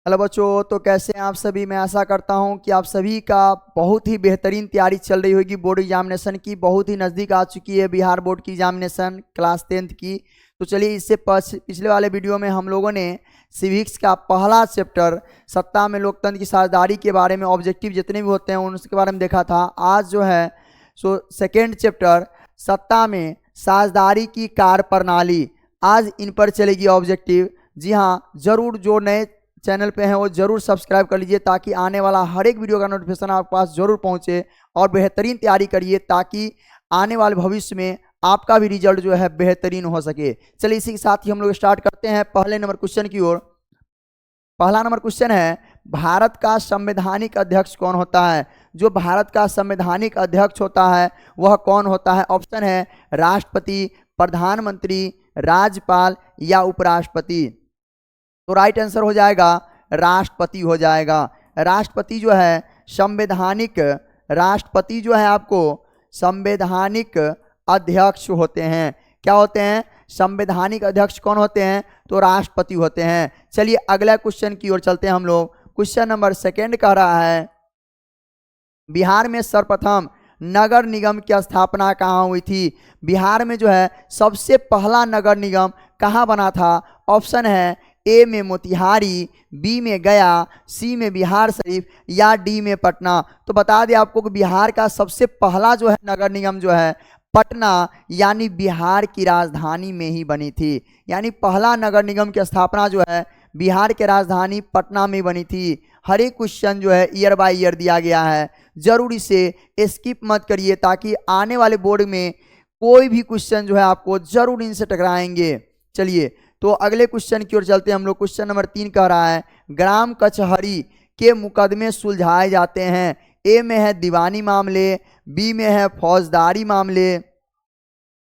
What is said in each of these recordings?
Hello बच्चों, तो कैसे हैं आप सभी। मैं आशा करता हूं कि आप सभी का बहुत ही बेहतरीन तैयारी चल रही होगी। बोर्ड एग्जामिनेशन की बहुत ही नज़दीक आ चुकी है, बिहार बोर्ड की एग्जामिनेशन क्लास 10th की। तो चलिए, इससे पिछले वाले वीडियो में हम लोगों ने सिविक्स का पहला चैप्टर सत्ता में लोकतंत्र की साझेदारी के बारे में, ऑब्जेक्टिव जितने भी होते हैं उनके बारे में देखा था। आज जो है सेकेंड चैप्टर सत्ता में साझेदारी की कार्य प्रणाली, आज इन पर चलेगी ऑब्जेक्टिव। जी हाँ, जरूर जो नए चैनल पे हैं वो जरूर सब्सक्राइब कर लीजिए ताकि आने वाला हर एक वीडियो का नोटिफिकेशन आपके पास जरूर पहुंचे। और बेहतरीन तैयारी करिए ताकि आने वाले भविष्य में आपका भी रिजल्ट जो है बेहतरीन हो सके। चलिए, इसी के साथ ही हम लोग स्टार्ट करते हैं पहले नंबर क्वेश्चन की ओर। पहला नंबर क्वेश्चन है, भारत का संवैधानिक अध्यक्ष कौन होता है। जो भारत का संवैधानिक अध्यक्ष होता है वह कौन होता है। ऑप्शन है राष्ट्रपति, प्रधानमंत्री, राज्यपाल या उपराष्ट्रपति। तो राइट आंसर हो जाएगा राष्ट्रपति हो जाएगा। राष्ट्रपति जो है संवैधानिक, राष्ट्रपति जो है आपको संवैधानिक अध्यक्ष होते हैं। क्या होते हैं? संवैधानिक अध्यक्ष कौन होते हैं? तो राष्ट्रपति होते हैं। चलिए अगला क्वेश्चन की ओर चलते हैं हम लोग। क्वेश्चन नंबर सेकंड कह रहा है, बिहार में सर्वप्रथम नगर निगम की स्थापना कहाँ हुई थी। बिहार में जो है सबसे पहला नगर निगम कहाँ बना था। ऑप्शन है ए में मोतिहारी, बी में गया, सी में बिहार शरीफ या डी में पटना। तो बता दें आपको कि बिहार का सबसे पहला जो है नगर निगम जो है पटना यानी बिहार की राजधानी में ही बनी थी। यानी पहला नगर निगम की स्थापना जो है बिहार के राजधानी पटना में बनी थी। हर एक क्वेश्चन जो है ईयर बाय ईयर दिया गया है, जरूर इसे स्किप मत करिए ताकि आने वाले बोर्ड में कोई भी क्वेश्चन जो है आपको जरूर इनसे टकराएंगे। चलिए तो अगले क्वेश्चन की ओर चलते हैं हम लोग। क्वेश्चन नंबर 3 कह रहा है, ग्राम कचहरी के मुकदमे सुलझाए जाते हैं। ए में है दीवानी मामले, बी में है फौजदारी मामले,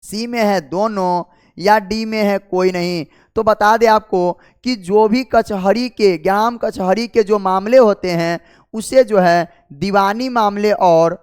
सी में है दोनों या डी में है कोई नहीं। तो बता दें आपको कि जो भी कचहरी के, ग्राम कचहरी के जो मामले होते हैं उसे जो है दीवानी मामले और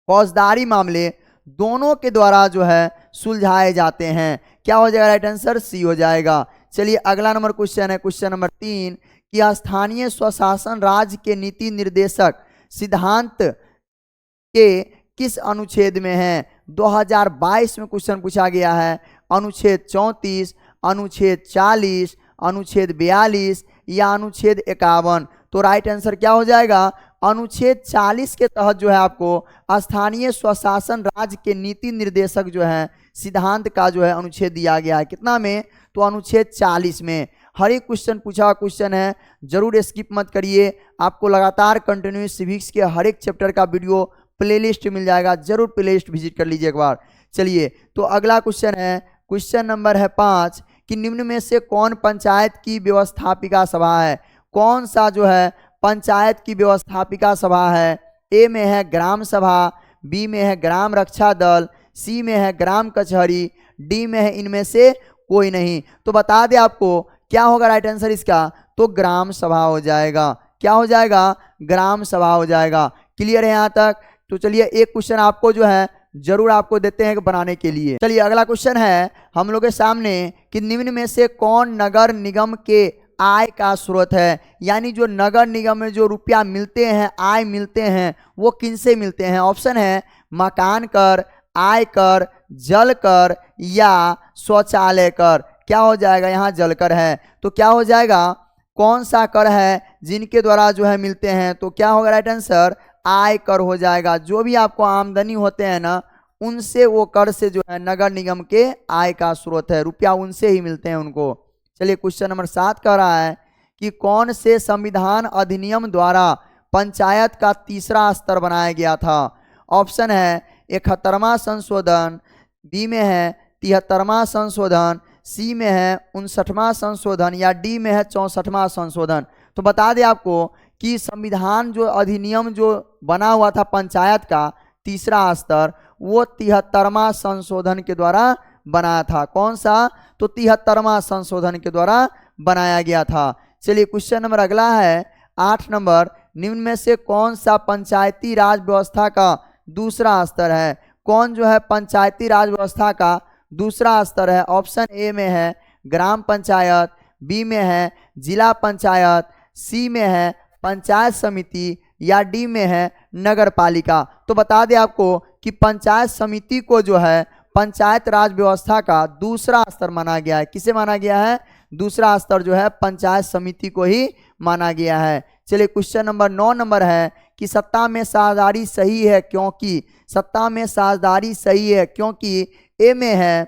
फौजदारी मामले दोनों के द्वारा जो है सुलझाए जाते हैं। क्या हो जाएगा? राइट आंसर सी हो जाएगा। चलिए अगला नंबर क्वेश्चन है, क्वेश्चन नंबर 3 कि स्थानीय स्वशासन राज्य के नीति निर्देशक सिद्धांत के किस अनुच्छेद में है। 2022 में क्वेश्चन पूछा गया है। अनुच्छेद 34, अनुच्छेद 40, अनुच्छेद 42 या अनुच्छेद 51। तो राइट आंसर क्या हो जाएगा? अनुच्छेद 40 के तहत जो है आपको स्थानीय स्वशासन राज्य के नीति निर्देशक जो है सिद्धांत का जो है अनुच्छेद दिया गया है। कितना में? तो अनुच्छेद 40 में। हर एक क्वेश्चन पूछा हुआ क्वेश्चन है, जरूर स्किप मत करिए। आपको लगातार कंटिन्यू सिविक्स के हर एक चैप्टर का वीडियो प्लेलिस्ट मिल जाएगा, जरूर प्लेलिस्ट विजिट कर लीजिए एक बार। चलिए तो अगला क्वेश्चन है, क्वेश्चन नंबर है 5 कि निम्न में से कौन पंचायत की व्यवस्थापिका सभा है। कौन सा जो है पंचायत की व्यवस्थापिका सभा है। ए में है ग्राम सभा, बी में है ग्राम रक्षा दल, सी में है ग्राम कचहरी, डी में है इनमें से कोई नहीं। तो बता दें आपको क्या होगा राइट आंसर इसका? तो ग्राम सभा हो जाएगा। क्या हो जाएगा? ग्राम सभा हो जाएगा। क्लियर है यहाँ तक? तो चलिए एक क्वेश्चन आपको जो है जरूर आपको देते हैं बनाने के लिए। चलिए अगला क्वेश्चन है हम लोग के सामने कि निम्न में से कौन नगर निगम के आय का स्रोत है। यानी जो नगर निगम में जो रुपया मिलते हैं, आय मिलते हैं, वो किनसे मिलते हैं। ऑप्शन है मकान कर, आय कर, जल कर या शौचालय कर। क्या हो जाएगा? यहाँ जल कर है। तो क्या हो जाएगा? कौन सा कर है जिनके द्वारा जो है मिलते हैं? तो क्या होगा राइट आंसर? आय कर हो जाएगा। जो भी आपको आमदनी होते हैं ना, उनसे वो कर से जो है नगर निगम के आय का स्रोत है, रुपया उनसे ही मिलते हैं उनको। चलिए क्वेश्चन नंबर 7 कह रहा है कि कौन से संविधान अधिनियम द्वारा पंचायत का तीसरा स्तर बनाया गया था। ऑप्शन है 71वां संशोधन, बी में है 73वां संशोधन, सी में है 59वां संशोधन या डी में है 64वां संशोधन। तो बता दें आपको कि संविधान जो अधिनियम जो बना हुआ था पंचायत का तीसरा स्तर, वो 73वां संशोधन के द्वारा बनाया था। कौन सा? तो 73वां संशोधन के द्वारा बनाया गया था। चलिए क्वेश्चन नंबर अगला है 8 नंबर, निम्न में से कौन सा पंचायती राज व्यवस्था का दूसरा स्तर है। कौन जो है पंचायती राज व्यवस्था का दूसरा स्तर है। ऑप्शन ए में है ग्राम पंचायत, बी में है जिला पंचायत, सी में है पंचायत समिति, या डी में है नगर पालिका। तो बता दें आपको कि पंचायत समिति को जो है पंचायत राज व्यवस्था का दूसरा स्तर माना गया है। किसे माना गया है? दूसरा स्तर जो है पंचायत समिति को ही माना गया है। चलिए क्वेश्चन नंबर 9 नंबर है कि सत्ता में साझेदारी सही है क्योंकि, सत्ता में साझेदारी सही है क्योंकि ए में है,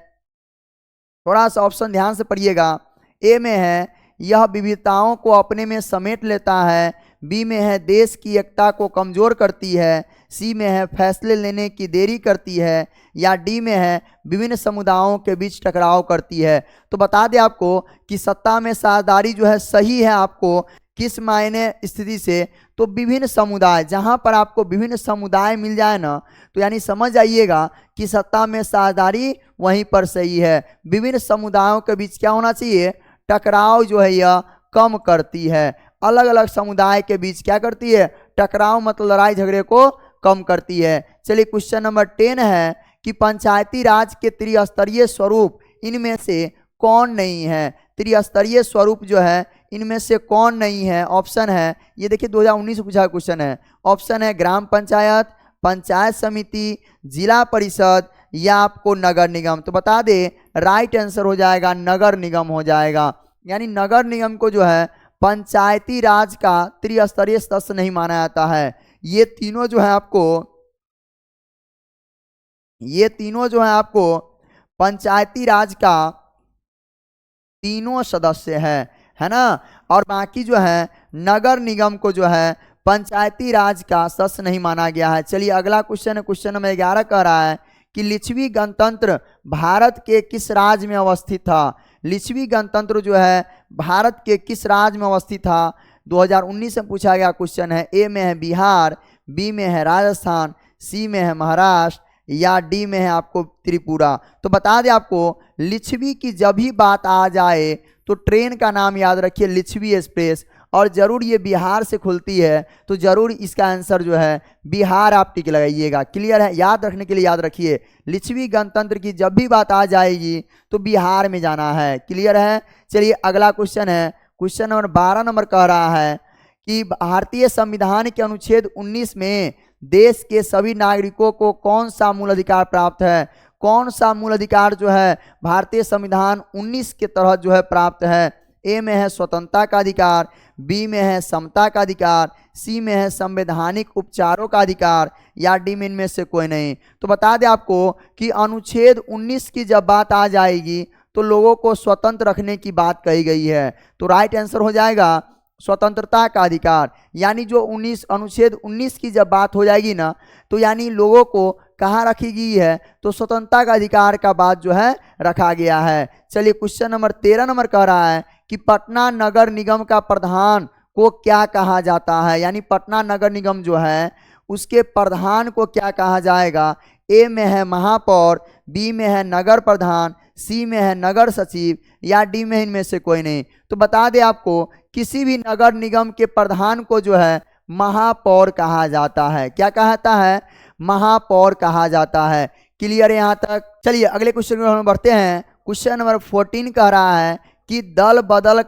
थोड़ा सा ऑप्शन ध्यान से पढ़िएगा, ए में है यह विविधताओं को अपने में समेट लेता है, बी में है देश की एकता को कमजोर करती है, सी में है फैसले लेने की देरी करती है, या डी में है विभिन्न समुदायों के बीच टकराव करती है। तो बता दें आपको कि सत्ता में साझेदारी जो है सही है आपको किस मायने स्थिति से, तो विभिन्न समुदाय, जहां पर आपको विभिन्न समुदाय मिल जाए ना तो यानी समझ जाइएगा कि सत्ता में साझेदारी वहीं पर सही है। विभिन्न समुदायों के बीच क्या होना चाहिए? टकराव जो है यह कम करती है। अलग अलग समुदाय के बीच क्या करती है? टकराव मतलब लड़ाई झगड़े को कम करती है। चलिए क्वेश्चन नंबर 10 है कि पंचायती राज के त्रिस्तरीय स्वरूप इनमें से कौन नहीं है? त्रिस्तरीय स्वरूप जो है इनमें से कौन नहीं है? ऑप्शन है, ये देखिए 2019 से पूछा क्वेश्चन है। ऑप्शन है ग्राम पंचायत, पंचायत समिति, जिला परिषद, या आपको नगर निगम। तो बता दे राइट आंसर हो जाएगा नगर निगम हो जाएगा। यानी नगर निगम को जो है पंचायती राज का त्रिस्तरीय स्तर नहीं माना जाता है। ये तीनों जो है आपको पंचायती राज का तीनों सदस्य है ना, और बाकी जो है नगर निगम को जो है पंचायती राज का सदस्य नहीं माना गया है। चलिए अगला क्वेश्चन है, क्वेश्चन नंबर 11 कह रहा है कि लिच्छवी गणतंत्र भारत के किस राज्य में अवस्थित था? लिच्छवी गणतंत्र जो है भारत के किस राज्य में अवस्थित था? 2019 में पूछा गया क्वेश्चन है। ए में है बिहार, बी में है राजस्थान, सी में है महाराष्ट्र, या डी में है आपको त्रिपुरा। तो बता दें आपको लिच्छवी की जब भी बात आ जाए तो ट्रेन का नाम याद रखिए लिच्छवी एक्सप्रेस, और जरूर ये बिहार से खुलती है तो जरूर इसका आंसर जो है बिहार आप टिक लगाइएगा। क्लियर है? याद रखने के लिए याद रखिए लिच्छवी गणतंत्र की जब भी बात आ जाएगी तो बिहार में जाना है। क्लियर है? चलिए अगला क्वेश्चन है, क्वेश्चन नंबर 12 नंबर कह रहा है कि भारतीय संविधान के अनुच्छेद 19 में देश के सभी नागरिकों को कौन सा मूल अधिकार प्राप्त है? कौन सा मूल अधिकार जो है भारतीय संविधान 19 के तहत जो है प्राप्त है? ए में है स्वतंत्रता का अधिकार, बी में है समता का अधिकार, सी में है संवैधानिक उपचारों का अधिकार, या डी में इनमें से कोई नहीं। तो बता दें आपको कि अनुच्छेद 19 की जब बात आ जाएगी तो लोगों को स्वतंत्र रखने की बात कही गई है। तो राइट आंसर हो जाएगा स्वतंत्रता का अधिकार। यानी जो अनुच्छेद 19 की जब बात हो जाएगी ना तो यानी लोगों को कहाँ रखी गई है? तो स्वतंत्रता का अधिकार का बात जो है रखा गया है। चलिए क्वेश्चन नंबर 13 नंबर कह रहा है कि पटना नगर निगम का प्रधान को क्या कहा जाता है? यानी पटना नगर निगम जो है उसके प्रधान को क्या कहा जाएगा? ए में है महापौर, बी में है नगर प्रधान, सी में है नगर सचिव, या डी में इनमें से कोई नहीं। तो बता दें आपको किसी भी नगर निगम के प्रधान को जो है महापौर कहा जाता है। क्या कहता है? महापौर कहा जाता है। क्लियर है यहाँ तक? चलिए अगले क्वेश्चन में हम बढ़ते हैं। क्वेश्चन नंबर 14 कह रहा है कि दल बदल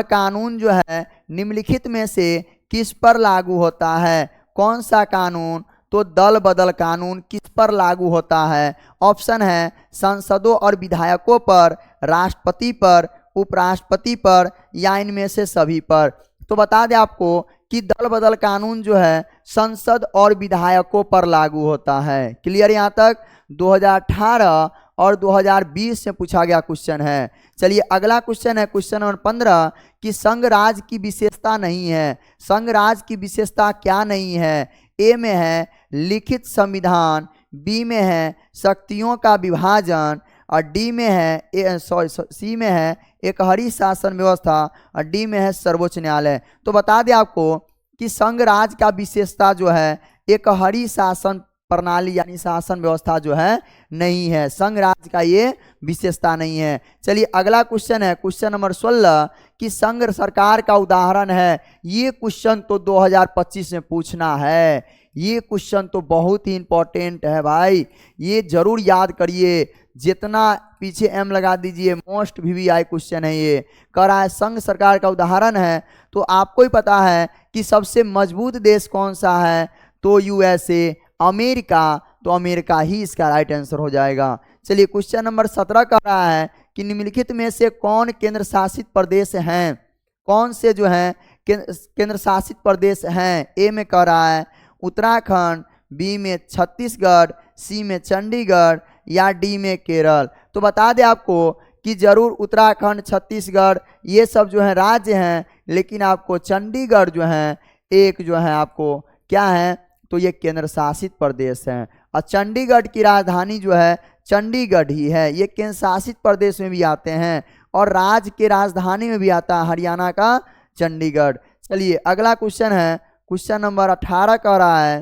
कानून जो है निम्नलिखित में से किस पर लागू होता है? कौन सा कानून? तो दल बदल कानून किस पर लागू होता है? ऑप्शन है सांसदों और विधायकों पर, राष्ट्रपति पर, उपराष्ट्रपति पर, या इनमें से सभी पर। तो बता दें आपको कि दल बदल कानून जो है संसद और विधायकों पर लागू होता है। क्लियर यहाँ तक? 2018 और 2020 में पूछा गया क्वेश्चन है। चलिए अगला क्वेश्चन है, क्वेश्चन नंबर 15 कि संघ राज्य की विशेषता नहीं है। संघ राज्य की विशेषता क्या नहीं है? ए में है लिखित संविधान, बी में है शक्तियों का विभाजन, और डी में है सी में है एकहरी शासन व्यवस्था, और डी में है सर्वोच्च न्यायालय। तो बता दें आपको कि संघ राज्य का विशेषता जो है एकहरी शासन प्रणाली यानी शासन व्यवस्था जो है नहीं है। संघ राज्य का ये विशेषता नहीं है। चलिए अगला क्वेश्चन है, क्वेश्चन नंबर 16 कि संघ सरकार का उदाहरण है। ये क्वेश्चन तो 2025 में पूछना है। ये क्वेश्चन तो बहुत ही इंपॉर्टेंट है भाई, ये जरूर याद करिए। जितना पीछे एम लगा दीजिए, मोस्ट वीवीआई क्वेश्चन है ये। कह रहा है संघ सरकार का उदाहरण है, तो आपको ही पता है कि सबसे मजबूत देश कौन सा है, तो यूएसए, अमेरिका, तो अमेरिका ही इसका राइट आंसर हो जाएगा। चलिए क्वेश्चन नंबर 17 कह रहा है कि निम्नलिखित में से कौन केंद्र शासित प्रदेश हैं, कौन से जो हैं केंद्र शासित प्रदेश हैं। ए में कह रहा है उत्तराखंड, बी में छत्तीसगढ़, सी में चंडीगढ़, या डी में केरल। तो बता दें आपको कि जरूर उत्तराखंड, छत्तीसगढ़ ये सब जो है राज्य हैं, लेकिन आपको चंडीगढ़ जो है एक जो है आपको क्या है, तो ये केंद्र शासित प्रदेश हैं। और चंडीगढ़ की राजधानी जो है चंडीगढ़ ही है। ये केंद्र शासित प्रदेश में भी आते हैं और राज्य के राजधानी में भी आता है हरियाणा का चंडीगढ़। चलिए अगला क्वेश्चन है, क्वेश्चन नंबर 18 कह रहा है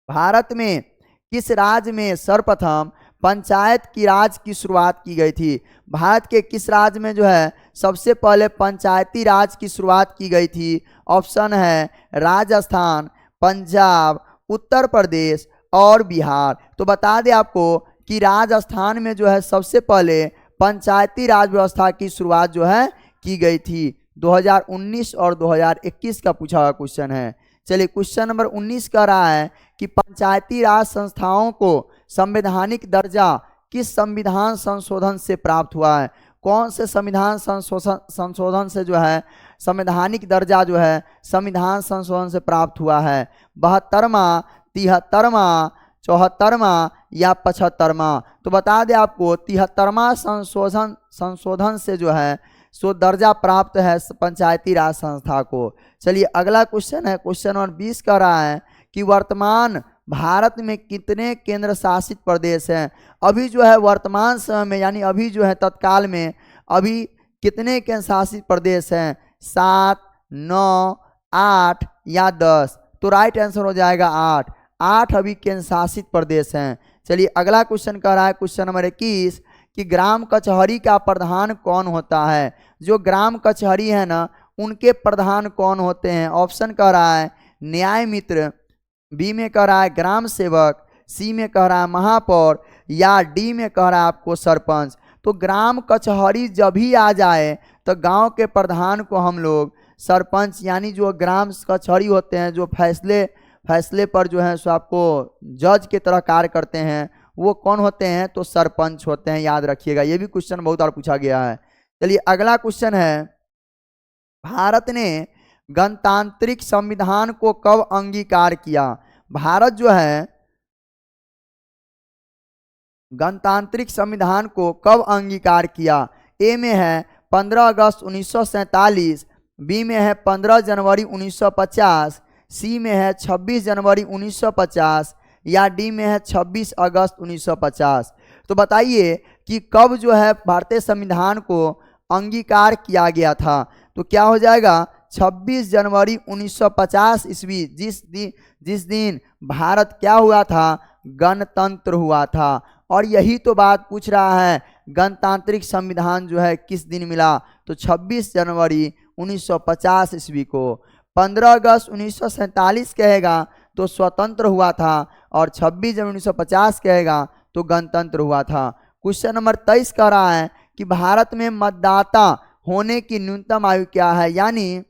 भारत में किस राज्य में सर्वप्रथम पंचायत की राज की शुरुआत की गई थी। भारत के किस राज्य में जो है सबसे पहले पंचायती राज की शुरुआत की गई थी। ऑप्शन है राजस्थान, पंजाब, उत्तर प्रदेश और बिहार। तो बता दें आपको कि राजस्थान में जो है सबसे पहले पंचायती राज व्यवस्था की शुरुआत जो है की गई थी। 2019 और 2021 का पूछा हुआ क्वेश्चन है। चलिए क्वेश्चन नंबर 19 कह रहा है कि पंचायती राज संस्थाओं को संवैधानिक दर्जा किस संविधान संशोधन से प्राप्त हुआ है। कौन से संविधान संशोधन से जो है संवैधानिक दर्जा जो है संविधान संशोधन से प्राप्त हुआ है। 72वां, 73वां, 74वां या 75वां। तो बता दें आपको 73वां संशोधन से जो है सो दर्जा प्राप्त है पंचायती राज संस्था को। चलिए अगला क्वेश्चन है, क्वेश्चन नंबर 20 कह रहा है कि वर्तमान भारत में कितने केंद्र शासित प्रदेश हैं। अभी जो है वर्तमान समय में यानी अभी जो है तत्काल में अभी कितने केंद्र शासित प्रदेश हैं। 7, 9, 8 या 10। तो राइट आंसर हो जाएगा 8 अभी केंद्र शासित प्रदेश हैं। चलिए अगला क्वेश्चन कह रहा है, क्वेश्चन नंबर 21 कि ग्राम कचहरी का प्रधान कौन होता है। जो ग्राम कचहरी है ना उनके प्रधान कौन होते हैं। ऑप्शन कह रहा है न्याय मित्र, बी में कह रहा है ग्राम सेवक, सी में कह रहा है महापौर, या डी में कह रहा है आपको सरपंच। तो ग्राम कचहरी जब भी आ जाए तो गांव के प्रधान को हम लोग सरपंच यानी जो ग्राम कचहरी होते हैं जो फैसले पर जो है सो आपको जज के तरह कार्य करते हैं वो कौन होते हैं, तो सरपंच होते हैं। याद रखिएगा, ये भी क्वेश्चन बहुत बार पूछा गया है। चलिए अगला क्वेश्चन है भारत ने गणतांत्रिक संविधान को कब अंगीकार किया। भारत जो है गणतांत्रिक संविधान को कब अंगीकार किया। ए में है 15 अगस्त 1947, बी में है 15 जनवरी 1950, सी में है 26 जनवरी 1950 या डी में है 26 अगस्त 1950। तो बताइए कि कब जो है भारतीय संविधान को अंगीकार किया गया था। तो क्या हो जाएगा 26 जनवरी 1950 ईस्वी, जिस दिन भारत क्या हुआ था, गणतंत्र हुआ था। और यही तो बात पूछ रहा है गणतांत्रिक संविधान जो है किस दिन मिला, तो 26 जनवरी 1950 ईस्वी को। 15 अगस्त 1947 कहेगा तो स्वतंत्र हुआ था और 26 जनवरी 1950 कहेगा तो गणतंत्र हुआ था। क्वेश्चन नंबर 23 कह रहा है कि भारत में मतदाता होने की न्यूनतम आयु क्या है, यानी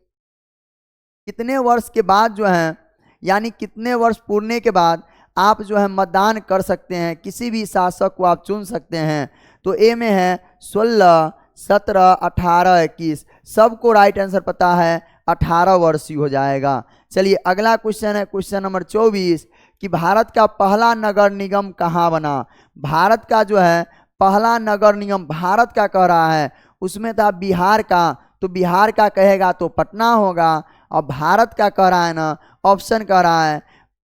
कितने वर्ष के बाद जो है यानी कितने वर्ष पूरने के बाद आप जो है मतदान कर सकते हैं, किसी भी शासक को आप चुन सकते हैं। तो ए में है 16, 17, 18, 21। सबको राइट आंसर पता है 18 वर्ष ही हो जाएगा। चलिए अगला क्वेश्चन है, क्वेश्चन नंबर 24 कि भारत का पहला नगर निगम कहाँ बना। भारत का जो है पहला नगर निगम भारत का कह रहा है, उसमें था बिहार का, तो बिहार का कहेगा तो पटना होगा। और भारत का कह रहा है ना, ऑप्शन कह रहा है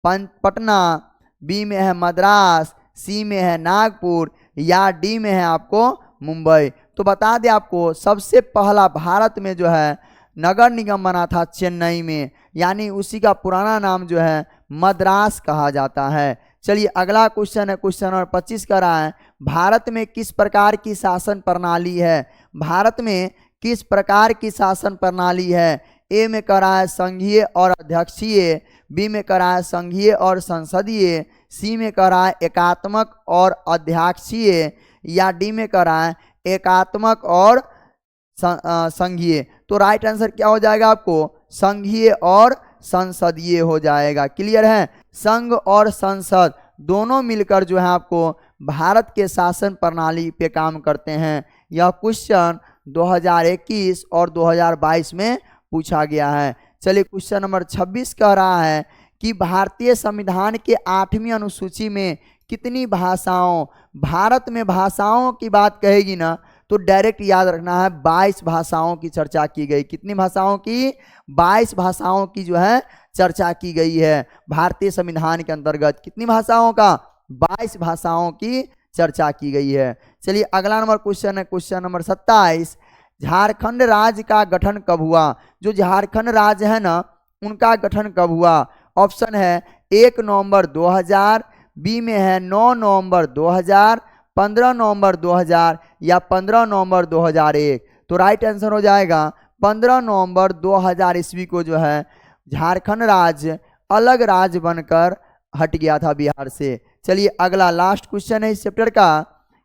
पटना, बी में है मद्रास, सी में है नागपुर या डी में है आपको मुंबई। तो बता दें आपको सबसे पहला भारत में जो है नगर निगम बना था चेन्नई में, यानी उसी का पुराना नाम जो है मद्रास कहा जाता है। चलिए अगला क्वेश्चन है, क्वेश्चन नंबर 25 का रहा है भारत में किस प्रकार की शासन प्रणाली है। भारत में किस प्रकार की शासन प्रणाली है। ए में कह रहा है संघीय और अध्यक्षीय, बी में कह रहा है संघीय और संसदीय, सी में कह रहा है एकात्मक और अध्यक्षीय, या डी में कह रहा है एकात्मक और संघीय। तो राइट आंसर क्या हो जाएगा आपको? संघीय और संसदीय हो जाएगा। क्लियर है? संघ और संसद दोनों मिलकर जो है आपको भारत के शासन प्रणाली पे काम करते हैं। यह क्वेश्चन 2021 और 2022 में पूछा गया है। चलिए क्वेश्चन नंबर 26 कह रहा है कि भारतीय संविधान के 8वीं अनुसूची में कितनी भाषाओं, भारत में भाषाओं की बात कहेगी ना तो डायरेक्ट याद रखना है 22 भाषाओं की चर्चा की गई। कितनी भाषाओं की? 22 भाषाओं की जो है चर्चा की गई है भारतीय संविधान के अंतर्गत। कितनी भाषाओं का? 22 भाषाओं की चर्चा की गई है। चलिए अगला नंबर क्वेश्चन है क्वेश्चन नंबर 27। झारखंड राज्य का गठन कब हुआ? जो झारखंड राज्य है ना उनका गठन कब हुआ? ऑप्शन है 1 नवंबर 2000, बी में है 9 नवंबर 2000, 15 नवंबर 2000 या 15 नवंबर 2001। तो राइट आंसर हो जाएगा 15 नवंबर 2000 ईस्वी को जो है झारखंड राज्य अलग राज्य बनकर हट गया था बिहार से। चलिए अगला लास्ट क्वेश्चन है इस चैप्टर का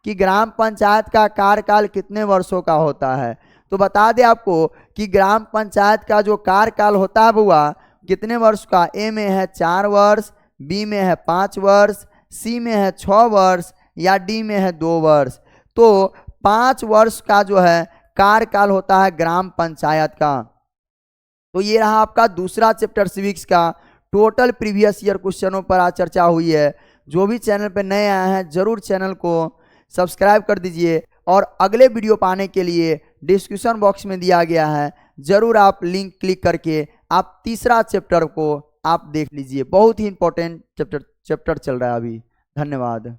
कि ग्राम पंचायत का कार्यकाल कितने वर्षों का होता है? तो बता दें आपको कि ग्राम पंचायत का जो कार्यकाल होता है बुआ कितने वर्ष का? ए में है 4 वर्ष, बी में है 5 वर्ष, सी में है 6 वर्ष या डी में है 2 वर्ष। तो 5 वर्ष का जो है कार्यकाल होता है ग्राम पंचायत का। तो ये रहा आपका दूसरा चैप्टर सिविक्स का टोटल प्रीवियस ईयर क्वेश्चनों पर आज चर्चा हुई है। जो भी चैनल पर नए आए हैं जरूर चैनल को सब्सक्राइब कर दीजिए और अगले वीडियो पाने के लिए डिस्क्रिप्शन बॉक्स में दिया गया है, जरूर आप लिंक क्लिक करके आप तीसरा चैप्टर को आप देख लीजिए। बहुत ही इंपॉर्टेंट चैप्टर चल रहा है अभी। धन्यवाद।